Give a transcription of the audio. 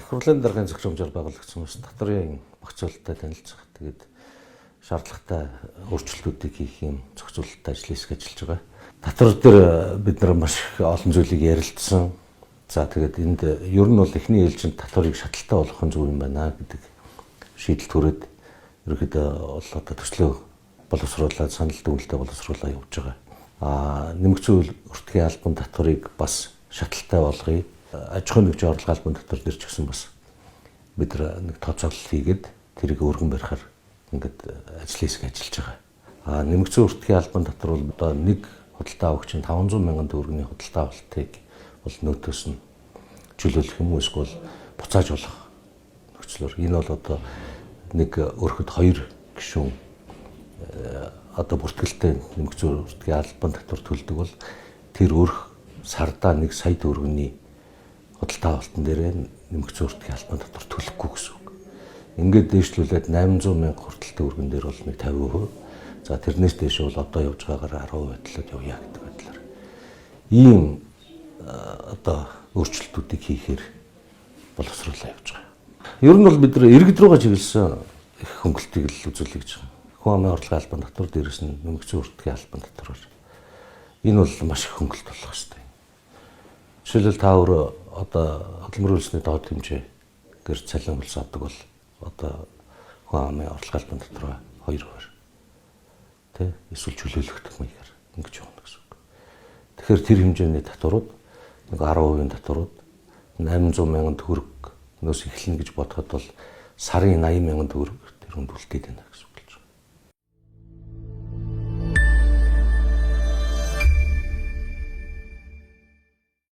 Хурлын даргын зөвшөөрлөөр байгуулагдсан бас татварын багцуулалттай танилцах. Тэгээд шаардлагатай өөрчлөлтүүдийг хийх юм зохицуулалттай ажил хийсгэж ажиллаж байгаа. Татвар дээр бид нар маш олон зүйлийг ярилцсан. За тэгээд энд ер нь бол эхний ээлжинд татварыг шаталтай болгох нь зөв юм байна гэдэг шийдэлт хүрээд ерөөхдөө бол одоо төслөө боловсруулаад санал дүгнэлтэд боловсруулаад явж байгаа. Нэмэгдсэн өртгийн албан татварыг бас шаталтай болгоё. Аж ахуйн нэгжийн орлогын албан татвар дээр ч гэсэн бас бид нэг тооцоолол хийгээд тэрийг өргөн барихаар ингээд ажил хийсгэж ажиллаж байгаа. Нэмэгдсэн өртгийн албан татвар бол одоо нэг худалдаа авагчийн 500 мянган төгрөгийн худалдаа авалтыг бол нөөтөөс нь чөлөөлөх юм уу эсвэл буцааж болох нөхцлөөр энэ бол одоо нэг өрхөд 2 гишүүн одоо бүртгэлтэй нэмэгдсэн өртгийн албан татвар төлдөг бол тэр өрх сардаа 1 сая төгрөгийн худалдаа авалтан дээрээ нэмэгдсэн өртгийн албан татвар төлөхгүй гэсэн үг. Ингээд дээшлүүлээд 800 мянга хүртэл төгрөгөн дээр бол нэг 50%. За тэрнээс дээш бол одоо явж байгаагаар 10% төлөд явъя гэдэг байдлаар. Ийм одоо өөрчлөлтүүдийг хийхээр боловсруулаад явж байгаа. Ер нь бол бид нар иргэд рүүгээ чиглэсэн их хөнгөлтийг л үзүүлэх гэж байгаа. Хүн амын орлогын албан татвар дээрээс нь нэмэгдсэн өртгийн албан татвар. Энэ бол маш их хөнгөлт болох хэрэгтэй. Жишээлбэл та өөрөө одоо хөдөлмөр үйлсний доод хэмжээ гэр цалин хөлс авдаг бол одоо хүн амын орлогын албан татвар 2%. Тэ эсвэл чөлөөлөгдөх маягаар ингэж явна гэсэн үг. Тэгэхээр тэр хэмжээний татварууд нэг 10% татварууд 800 мянган төгрөгнөөс эхэлнэ гэж бодоход бол сарын 80 мянган төгрөг тэр хүнд үлдээд байна гэсэн үг.